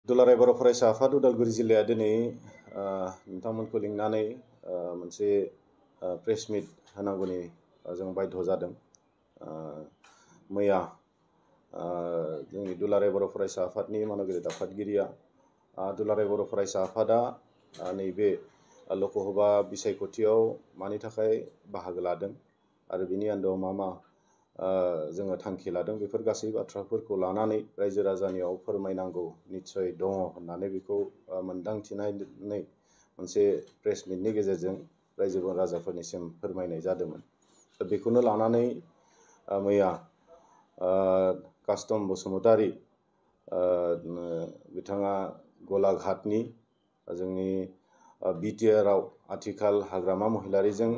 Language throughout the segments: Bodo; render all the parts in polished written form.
दुलाराय बर' फरायसा आफाद उदालगुरि जिल्लाया दिनै नोंथांमोनखौ लिंनानै मोनसे प्रेस मिट होनांगौनि जों बाध्य जादों। मैया जोंनि दुलाराय बर' फरायसा आफादनि मानगिरि आफादगिरिया दुलाराय बर' फरायसा आफादा नैबे लकसभा बिसायख'थियाव मानि थाखाय बाहागो लादों आरो बिनि आन्दोआव मा जोङो थांखि लादों बेफोर गासै बाथ्राफोरखौ लानानै रायजो राजानियाव फोरमायनांगौ निस्सय दङ होननानै बेखौ मोनदांथिनानै मोनसे प्रेस मिटनि गेजेरजों रायजो राजाफोरनिसिम फोरमायनाय जादोंमोन। बेखौनो लानानै मैया कास्टम बसुमतारी बिथाङा गलाघाटनि जोंनि बिटिआरआव आथिखाल हाग्रामा महिलारिजों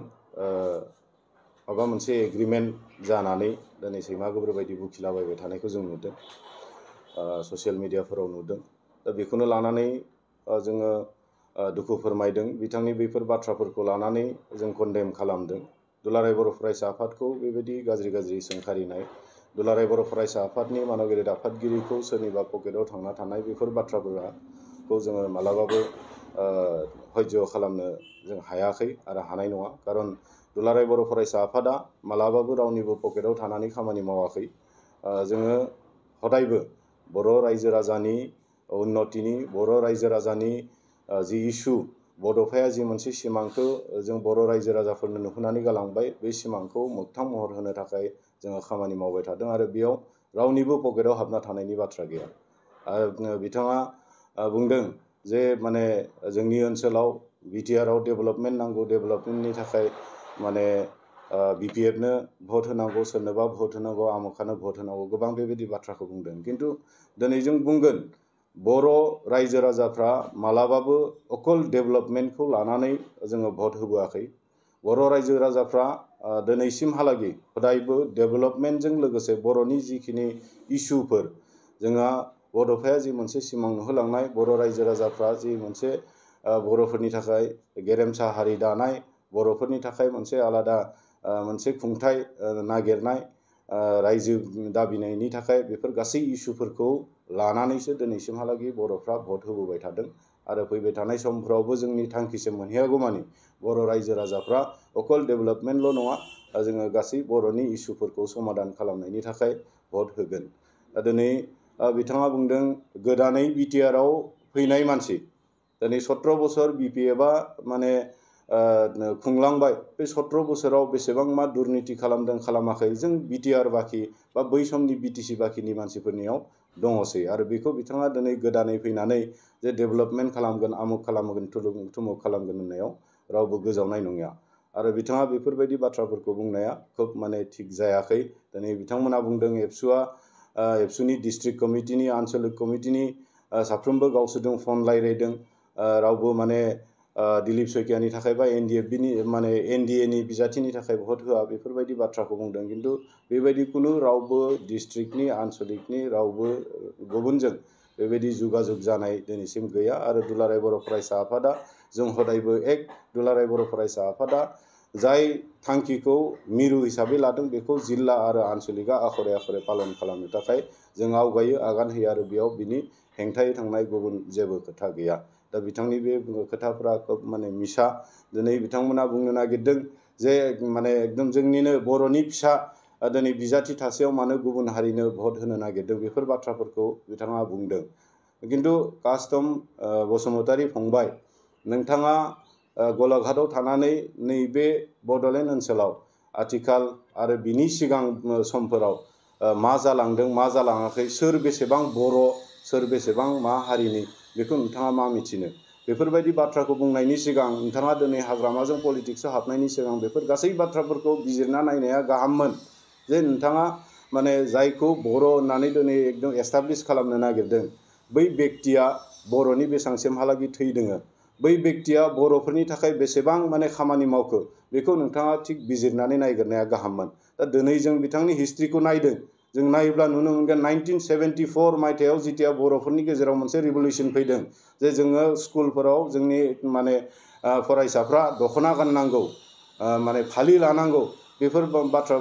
माबा मोनसे एग्रिमेन्ट जानानै दिनै सैमा गोब्राब बायदि बुखिलाबायबाय थानायखौ जों नुदों, ससियेल मिडियाफोराव नुदों। दा बेखौनो लानानै जोङो दुखु फोरमायदों। बिथांनि बेफोर बाथ्राफोरखौ लानानै जों कन्डेम खालामदों। दुलाराय बर' फरायसा आफादखौ बेबायदि गाज्रि सोंखारिनाय, दुलाराय बर' फरायसा आफादनि मानगिरि आफादगिरिखौ सोरनिबा पकेटाव थांना थानाय बेफोर बाथ्राफोरखौ जोङो मालाबाबो हयज' खालामनो जों हायाखै आरो हानाय नङा। खारन दुलाराय बर' फरायसा आफादा मालाबाबो रावनिबो पकेटाव थानानै खामानि मावाखै। जोङो हदायबो बर' रायजो राजानि उन्नतिनि, बर' रायजो राजानि जि इसु, बड'फाया जि मोनसे सिमांखौ जों बर' रायजो राजाफोरनो नुहोनानै गालांबाय, बे सिमांखौ मोगथां महर होनो थाखाय जोङो खामानि मावबाय थादों आरो बेयाव रावनिबो पकेटाव हाबना थानायनि बाथ्रा गैया। बिथाङा बुंदों जे माने जोंनि ओनसोलाव बिटिआरआव डेभेलपमेन्ट नांगौ, डेभेलपमेन्टनि थाखाय माने बिपिएफनो भट होनांगौ, सोरनोबा भट होनांगौ, आमुखानो भट होनांगौ, गोबां बेबायदि बाथ्राखौ बुंदों। खिन्थु दिनै जों बुंगोन बर' रायजो राजाफ्रा मालाबाबो अकल डेभेलपमेन्टखौ लानानै जोङो भट होबोआखै। बर' रायजो राजाफ्रा दिनैसिमहालागै हदायबो डेभेलपमेन्टजों लोगोसे बर'नि जिखिनि इसुफोर, जोंहा बड'फाया जि मोनसे सिमां नुहोलांनाय, बर' रायजो राजाफ्रा जि मोनसे बर'फोरनि थाखाय गेरेमसा हारि दानाय, बर'फोरनि थाखाय मोनसे आलादा मोनसे खुंथाइ नागिरनाय, रायजो दाबिनायनि थाखाय बेफोर गासै इसुफोरखौ लानानैसो दिनैसिमहालागै बर'फ्रा भट होबोबाय थादों आरो फैबाय थानाय समफ्रावबो जोंनि थांखिसिम मोनहैयागौमानि बर' रायजो राजाफ्रा अकल डेभेलपमेन्टल' नङा, जोङो गासै बर'नि इसुफोरखौ समाधान खालामनायनि थाखाय भट होगोन। दिनै बिथाङा बुंदों गोदानै बिटिआरआव फैनाय मानसि, दिनै 17 बोसोर बिपिएफआ माने खुंलांबाय, बे 17 बोसोराव बेसेबां मा दुर्निति खालामदों खालामाखै जों बिटिआर बाखि बा बै समनि बिटिसि बाखिनि मानसिफोरनियाव दङसै। आरो बेखौ बिथाङा दिनै गोदानै फैनानै जे डेभेलपमेन्ट खालामगोन, आमुक खालामगोन, थुमुक खालामगोन होननायाव रावबो गोजावनाय नङा। आरो बिथाङा बेफोरबायदि बाथ्राफोरखौ बुंनाया खोब माने थिग जायाखै। दिनै बिथांमोना बुंदों एबसुनि डिस्ट्रिक्ट कमिटिनि, आनसलिक कमिटिनि साफ्रोमबो गावसोरजों फन रायज्लायदों, रावबो माने दिलीप सयकियानि थाखाय बा एनडिएनि बिजाथिनि थाखाय भट होआ बेफोरबायदि बाथ्राखौ बुंदों। खिन्थु बेबायदि खुनु रावबो डिस्ट्रिक्टनि, आनसलिकनि रावबो गुबुनजों बेबायदि जुगाजुग जानाय दिनैसिम गैया। आरो दुलाराय बर' फरायसा आफादा जों हदायबो दुलाराय बर' फरायसा आफादा जाय थांखिखौ मिरु हिसाबै लादों बेखौ जिल्ला आरो आनसलिकआ आखरे आखरे पालन खालामनो थाखाय जों आवगायो, आगान होयो आरो बेयाव बिनि हेंथायै थांनाय गुबुन जेबो खोथा गैया। दा बिथांनि बे खोथाफ्रा खोब माने मिसा। दिनै बिथांमोना बुंनो नागिरदों जे माने एकदम जोंनिनो बर'नि फिसा दिनै बिजाथि थासेयाव मानो गुबुन हारिनो भट होनो नागिरदों, बेफोर बाथ्राफोरखौ बिथाङा बुंदों। खिन्थु कास्टम बसुमतारी फंबाय, नोंथाङा गलाघाटआव थानानै नैबे बड'लेण्ड ओनसोलाव आथिखाल आरो बिनि सिगां समफोराव मा जालांदों मा जालाङाखै, सोर बेसेबां बर', सोर बेसेबां मा हारिनि, बेखौ नोंथाङा मा मिथिनो? बेफोरबायदि बाथ्राखौ बुंनायनि सिगां नोंथाङा दिनै हाग्रामाजों पलिटिक्सआव हाबनायनि सिगां बेफोर गासै बाथ्राफोरखौ बिजिरना नायनाया गाहाममोन। जे नोंथाङा माने जायखौ बर' होननानै दिनै एकदम एस्टाब्लिश खालामनो नागिरदों, बै बेक्तिया बर'नि बेसांसिमहालागै थैदोङो, बै बेक्तिया बर'फोरनि थाखाय बेसेबां माने खामानि मावखो, बेखौ नोंथाङा थिग बिजिरनानै नायग्रोनाया गाहाममोन। दा दिनै जों बिथांनि हिस्ट्रिखौ नायदों, जों नायोब्ला नुनो मोनगोन 1974 मायथाइयाव जितिया बर'फोरनि गेजेराव मोनसे रिभलिउसन फैदों जे जोङो स्कुलफोराव जोंनि माने फरायसाफ्रा दख'ना गाननांगौ, माने फालि लानांगौ, बेफोर बाथ्रा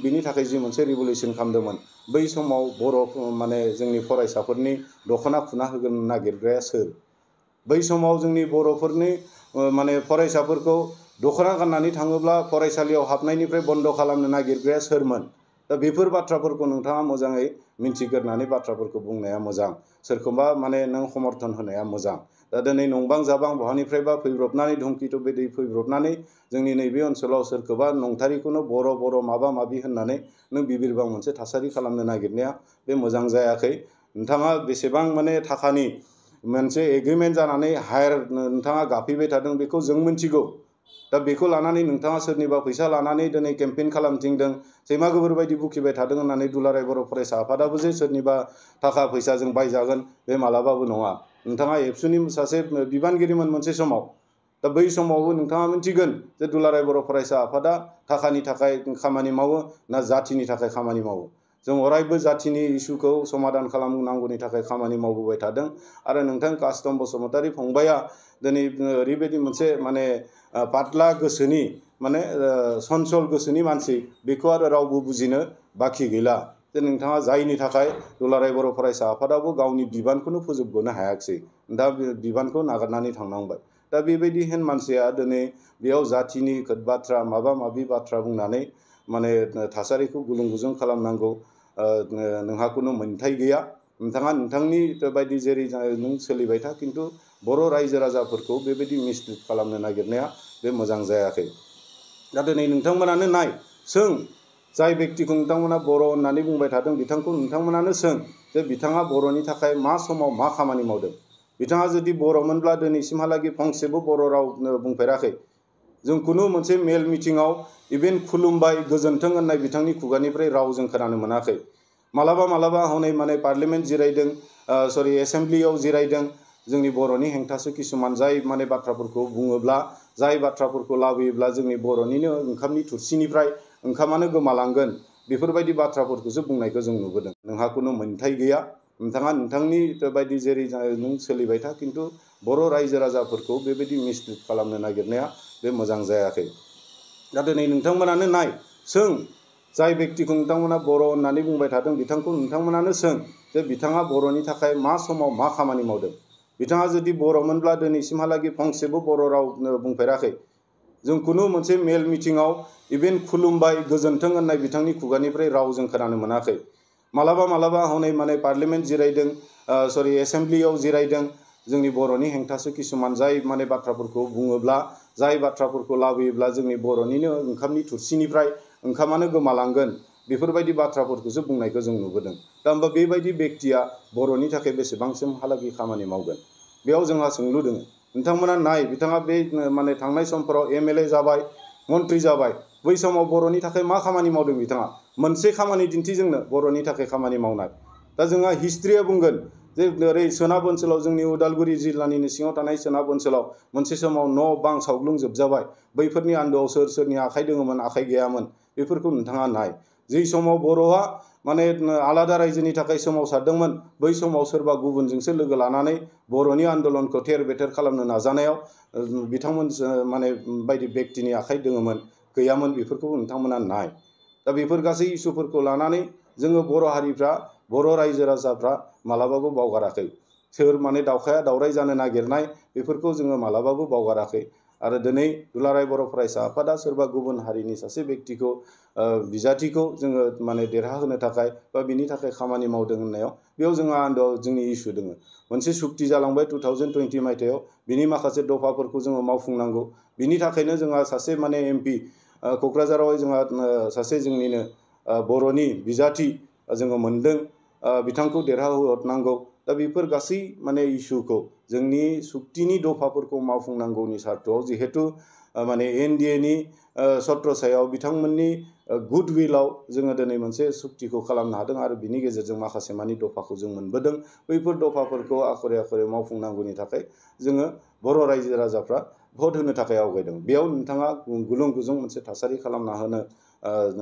बिनि थाखाय जि मोनसे रिभलिउसन खालामदोंमोन बै समाव बर' माने जोंनि फरायसाफोरनि दख'ना खुना होगोन नागिरग्राया सोर बै समाव जोंनि बर'फोरनि माने फरायसाफोरखौ दख'ना गाननानै थाङोब्ला फरायसालियाव हाबनायनिफ्राय बन्द खालामनो नागिरग्राया सोरमोन दा बेफोर बाथ्राफोरखौ नोंथाङा मोजाङै मिन्थिग्रोनानै बाथ्राफोरखौ बुंनाया मोजां सोरखौबा माने नों समर्थन होनाया मोजां दा दिनै नंबां जाबां बहानिफ्रायबा फैब्रबनानै धुमखिथु बिदै फैब्रबनानै जोंनि नैबे ओनसोलाव सोरखौबा नंथारिखौनो बर' माबा माबि होननानै नों बिबिरबां मोनसे थासारि खालामनो नागिरनाया बे मोजां जायाखै नोंथाङा बेसेबां माने थाखानि मोनसे एग्रिमेन्ट जानानै हायार नोंथाङा गाफैबाय थादों बेखौ जों मिन्थिगौ दा बेखौ लानानै नोंथाङा सोरनिबा फैसा लानानै दिनै केम्पेइन खालामथिंदों सैमा गोबोर बायदि बुखिबाय थादों होननानै दुलाराय बर' फरायसा आफादाबो जे सोरनिबा थाखा फैसाजों बायजागोन बे मालाबाबो नङा नोंथाङा एबसुनि सासे बिबानगिरिमोन मोनसे समाव दा बै समावबो नोंथाङा मिन्थिगोन जे दुलाराय बर' फरायसा आफादा थाखानि थाखाय खामानि मावो ना जाथिनि थाखाय खामानि मावो जों अरायबो जाथिनि इसुखौ समाधान खालामनांगौनि थाखाय खामानि मावबोबाय थादों आरो नोंथां कास्टम बसुमतारी फंबाया दिनै ओरैबायदि मोनसे माने पातला गोसोनि माने सनसल गोसोनि मानसि बेखौ आरो रावबो बुजिनो बाखि गैला जे नोंथाङा जायनि थाखाय दुलाराय बर' फरायसा आफादाबो गावनि बिबानखौनो फोजोबबोनो हायाखिसै दा बिबानखौ नागारनानै थांनांबाय दा बेबायदि हेन मानसिया दिनै बेयाव जातिनि बाथ्रा माबा माबि बाथ्रा बुंनानै माने थासारिखौ गुलुं गुजुं खालामनांगौ नोंहा खुनु मोन्थाय गैया नोंथाङा नोंथांनि बायदि जेरै नों सोलिबाय था खिन्थु बर' रायजो राजाफोरखौ बेबायदि मिसलिड खालामनो नागिरनाया बे मोजां जायाखै दा दिनै नोंथांमोनानो नाय सों जाय बेक्तिखौ नोंथांमोना बर' होननानै बुंबाय थादों बिथांखौ नोंथांमोनानो सों जे बिथाङा बर'नि थाखाय मा समाव मा खामानि मावदों बिथाङा जुदि बर'मोनब्ला दिनैसिमहालागै फंसेबो बर' राव बुंफेराखै जों खुनु मोनसे मेल मिटिङाव इभेन खुलुमबाय गोजोन्थों होननाय बिथांनि खुगानिफ्राय राव जों खोनानो मोनाखै मालाबा हनै माने पार्लियामेन्ट जिरायदों एसेम्ब्लियाव जिरायदों जोंनि बर'नि हेंथासो किसुमान जाय माने बाथ्राफोरखौ बुङोब्ला जाय बाथ्राफोरखौ लाबोयोब्ला जोंनि बर'निनो ओंखामनि थुरसिनिफ्राय ओंखामानो गोमालांगोन बेफोरबायदि बाथ्राफोरखौसो बुंनायखौ जों नुबोदों नोंहा खुनु मोन्थाय गैया नोंथाङा नोंथांनि बायदि जेरै नों सोलिबाय था खिन्थु बर' रायजो राजाफोरखौ बेबायदि मिसलिड खालामनो नागिरनाया बे मोजां जायाखै दा दिनै नोंथांमोनानो नाय सों जाय बेक्तिखौ नोंथांमोना बर' होननानै बुंबाय थादों बिथांखौ नोंथांमोनानो सों जे बिथाङा बर'नि थाखाय मा समाव मा खामानि मावदों बिथाङा जुदि बर'मोनब्ला दिनैसिमहालागै फंसेबो बर' राव बुंफेराखै जों खुनु मोनसे मेल मिटिङाव इभेन खुलुमबाय गोजोन्थों होननाय बिथांनि खुगानिफ्राय राव जों खोनानो मोनाखै मालाबा हनै माने पार्लियामेन्ट जिरायदों एसेम्ब्लियाव जिरायदों जोंनि बर'नि हेंथासो किसुमान जाय माने बाथ्राफोरखौ बुङोब्ला जाय बाथ्राफोरखौ लाबोयोब्ला जोंनि बर'निनो ओंखामनि थुरसिनिफ्राय ओंखामानो गोमालांगोन बेफोरबायदि बाथ्राफोरखौसो बुंनायखौ जों नुबोदों दा होमबा बेबायदि बेक्तिया बर'नि थाखाय बेसेबांसिमहालागै खामानि मावगोन बेयाव जोंहा सोंलु दङ नोंथांमोना नाय बिथाङा बे माने थांनाय समफोराव एमएलए जाबाय मन्त्रि जाबाय बै समाव बर'नि थाखाय मा खामानि मावदों बिथाङा मोनसे खामानि दिन्थि जोंनो बर'नि थाखाय खामानि मावनाय दा जोंहा हिस्ट्रिया बुंगोन जे ओरै सोनाब ओनसोलाव जोंनि उदालगुरि जिल्लानिनो सिङाव थानाय सोनाब ओनसोलाव मोनसे समाव न' बां सावग्लुंजोबजाबाय बैफोरनि आन्दोआव सोरनि आखाइ दङमोन आखाइ गैयामोन बेफोरखौ नोंथाङा नाय जै समाव बर'आ माने आलादा रायजोनि थाखाय सोमावसारदोंमोन बै समाव सोरबा गुबुनजोंसो लोगो लानानै बर'नि आन्दलनखौ थेर बेथेर खालामनो नाजानायाव बिथांमोन माने बायदि बेक्तिनि आखाइ दङमोन गैयामोन बेफोरखौ नोंथांमोना नाय दा बेफोर गासै इसुफोरखौ लानानै जोङो बर' हारिफ्रा बर' रायजो राजाफ्रा मालाबाबो बावगाराखै सोर माने दावखाया दावराय जानो नागिरनाय बेफोरखौ जोङो मालाबाबो बावगाराखै आरो दिनै दुलाराय बर' फरायसा आफादा सोरबा गुबुन हारिनि सासे बेक्तिखौ बिजाथिखौ जोङो माने देरहाहोनो थाखाय बा बिनि थाखाय खामानि मावदों होननायाव बेयाव जोंहा आन्दोआव जोंनि इसु दङ मोनसे सुक्ति जालांबाय 2020 मायथाइयाव बिनि माखासे दफाफोरखौ जोङो मावफुंनांगौ बिनि थाखायनो जोंहा सासे माने एमपि क'क्राझाराव जोंहा सासे जोंनिनो बर'नि बिजाथि जोङो मोनदों बिथांखौ देरहाहोहरनांगौ दा बेफोर गासै माने इसुखौ जोंनि सुक्तिनि दफाफोरखौ मावफुंनांगौनि सार्थआव जिहेतु माने एनडिएनि सत्रसायाव बिथांमोननि गुडविलाव जोङो दिनै मोनसे सुक्तिखौ खालामनो हादों आरो बिनि गेजेरजों माखासे मानि दफाखौ जों मोनबोदों बैफोर दफाफोरखौ आखरे आखरे मावफुंनांगौनि थाखाय जोङो बर' रायजो राजाफ्रा भट होनो थाखाय आवगायदों बेयाव नोंथाङा गुलुं गुजुं मोनसे थासारि खालामना होनो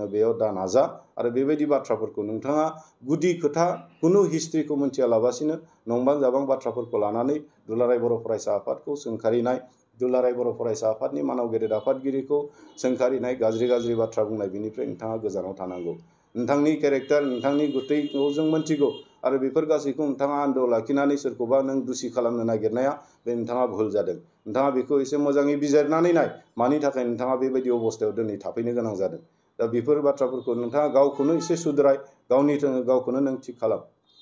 बेयाव दा नाजा आरो बेबायदि बाथ्राफोरखौ नोंथाङा गुदि खोथा खुनु हिस्ट्रिखौ मिथियालाबासिनो नंबां जाबां बाथ्राफोरखौ लानानै दुलाराय बर' फरायसा आफादखौ सोंखारिनाय दुलाराय बर' फरायसा आफादनि मानाव गेदेर आफादगिरिखौ सोंखारिनाय गाज्रि बाथ्रा बुंनाय बिनिफ्राय नोंथाङा गोजानाव थानांगौ। नोंथांनि केरेक्टार नोंथांनि गुतैखौ जों मोनथिगौ आरो बेफोर गासैखौ नोंथाङा आन्दोआव लाखिनानै सोरखौबा नों दुसि खालामनो नागिरनाया बे नोंथाङा भुल जादों। नोंथाङा बेखौ एसे मोजाङै बिजिरनानै नाय मानि थाखाय नोंथाङा बेबायदि अबस्थायाव दिनै थाफैनो गोनां जादों। दा बेफोर बाथ्राफोरखौ नोंथाङा गावखौनो एसे सुद्राय गावखौनो नों थिग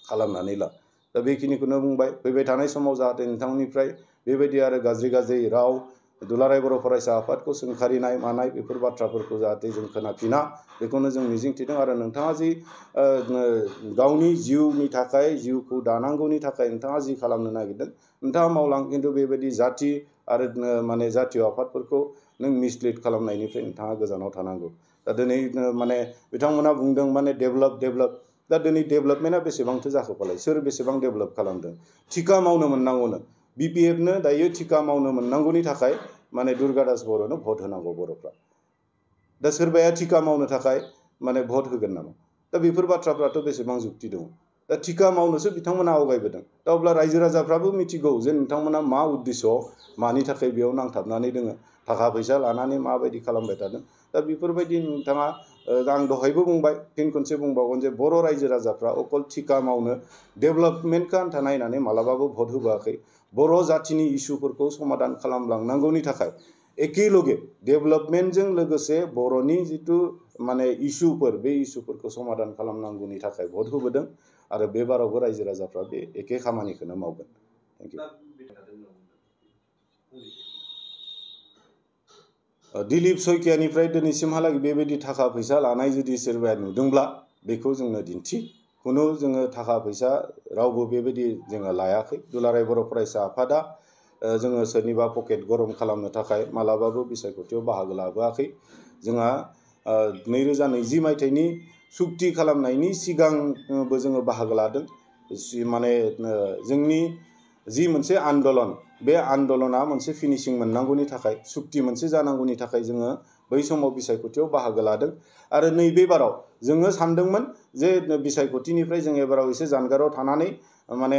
खालामनानै ला। दा बेखिनिखौनो बुंबाय। फैबाय थानाय समाव जाहाथे नोंथांनिफ्राय बेबायदि आरो गाज्रि राव दुलाराय बर' फरायसा आफादखौ सोंखारिनाय मानाय बेफोर बाथ्राफोरखौ जाहाथे जों खोनाफिना बेखौनो जों मिजिंथिदों। आरो नोंथाङा जि गावनि जिउनि थाखाय जिउखौ दानांगौनि थाखाय नोंथाङा जि खालामनो नागिरदों नोंथाङा मावलां, खिन्थु बेबायदि जाथि आरो माने जातीय आफादफोरखौ नों मिसलिड खालामनायनिफ्राय नोंथाङा गोजानाव थानांगौ। दा दिनै माने बिथांमोना बुंदों माने डेभेलप दा दिनै डेभेलपमेन्टआ बेसेबांथो जाखो फालाय? सोर बेसेबां डेभेलप खालामदों? थिखा मावनो मोननांगौनो। BPFनो दायो थिखा मावनो मोननांगौनि थाखाय माने दुर्गादास बर'नो भट होनांगौ बर'फ्रा। दा सोरबाया थिखा मावनो थाखाय माने भट होगोन नामा? दा बेफोर बाथ्राफ्राथ' बेसेबां जुक्ति दङ? दा थिखा मावनोसो बिथांमोना आवगायबोदों। दा अब्ला रायजो राजाफ्राबो मिथिगौ जे नोंथांमोना मा उद्देश्य मानि थाखाय बेयाव नांथाबनानै दोङो, थाखा फैसा लानानै माबायदि खालामबाय थादों। दा बेफोरबायदि नोंथाङा आं दहायबो बुंबाय, फिन खनसे बुंबावगोन जे बर' रायजो राजाफ्रा अकल थिखा मावनो डेभेलपमेन्टखौ आन्था नायनानै मालाबाबो भट होबोआखै। बर' जाथिनि इसुफोरखौ समाधान खालामलांनांगौनि थाखाय एखेलगे डेभेलपमेन्टजों लोगोसे बर'नि जिथु माने इसुफोर बे इसुफोरखौ समाधान खालामनांगौनि थाखाय भट होबोदों। आरो बे बारावबो रायजो राजाफ्रा बे एखे खामानिखौनो मावगोन। Thank you. दिलीप सयकियानिफ्राय दिनैसिमहालागै बेबायदि थाखा फैसा लानाय जुदि सोरबाया नुदोंब्ला बेखौ जोंनो दिन्थि। खुनु जोङो थाखा फैसा रावबो बेबायदि जोङो लायाखै। दुलाराय बर' फरायसा आफादा जोङो सोरनिबा पकेट गरम खालामनो थाखाय मालाबाबो बिसायख'थियाव बाहागो लाबोआखै। जोंहा 2020 मायथाइनि सुक्ति खालामनायनि सिगांबो जोङो बाहागो लादों। माने जोंनि जि मोनसे आन्दलन, बे आन्दलना मोनसे फिनिशिं मोननांगौनि थाखाय, सुक्ति मोनसे जानांगौनि थाखाय जोङो बै समाव बिसायख'थियाव बाहागो लादों। आरो नैबे बाराव जोङो सानदोंमोन जे बिसायख'थिनिफ्राय जों एबाराव एसे जानगाराव थानानै माने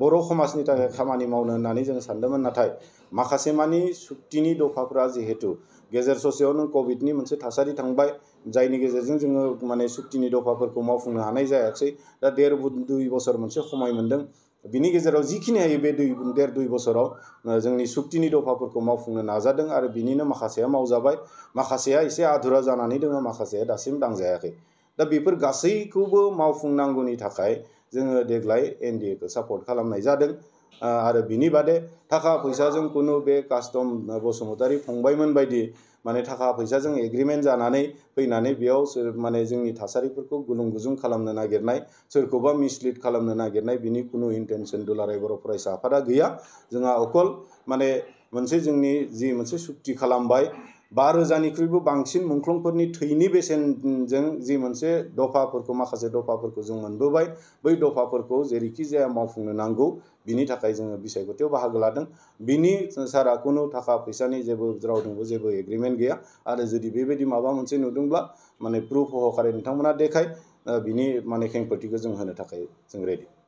बर' समाजनि थाखाय खामानि मावनो होननानै जों सानदोंमोन। नाथाय माखासे मानि सुक्तिनि दफाफोरा जिहेतु गेजेर ससेयावनो कभिडनि मोनसे थासारि थांबाय, जायनि गेजेरजों जोङो माने सुक्तिनि दफाफोरखौ मावफुंनो हानाय जायाखै। दा 1.5-2 बोसोर मोनसे समय मोनदों। बिनि गेजेराव जिखिनि हायो बे 1.5-2 बोसोराव जोंनि सुक्तिनि दफाफोरखौ मावफुंनो नाजादों। आरो बिनिनो माखासेया मावजाबाय, माखासेया एसे आधुरा जानानै दङ, माखासेया दासिम दांजायाखै। दा बेफोर गासैखौबो मावफुंनांगौनि थाखाय जोङो देग्लाय NDAखौ सापर्ट खालामनाय जादों। आरो बिनि बादे थाखा फैसाजों खुनु बे कास्टम बसुमतारी फंबायमोन बायदि माने थाखा फैसाजों एग्रिमेन्ट जानानै फैनानै बेयाव माने जोंनि थासारिफोरखौ गुलुं गुजुं खालामनो नागिरनाय, सोरखौबा मिसलिड खालामनो नागिरनाय बिनि खुनु इन्टेनसन दुलाराय बर' फरायसा आफादा गैया। जोंहा अकल माने मोनसे जोंनि जि मोनसे सुक्ति खालामबाय 5,000निख्रुइबो बांसिन मुंख्लंफोरनि थैनि बेसेनजों जि मोनसे दफाफोरखौ माखासे दफाफोरखौ जों मोनबोबाय, बै दफाफोरखौ जेरैखि जाया मावफुंनो नांगौ। बिनि थाखाय जोङो बिसायख'थियाव बाहागो लादों। बिनि सारा खुनु थाखा फैसानि जेबो रावजोंबो जेबो एग्रिमेन्ट गैया। आरो जुदि बेबायदि माबा मोनसे नुदोंब्ला माने प्रुफ सहकारे नोंथांमोना देखाय, बिनि माने खेंफोरथिखौ जों होनो थाखाय जों रेडि।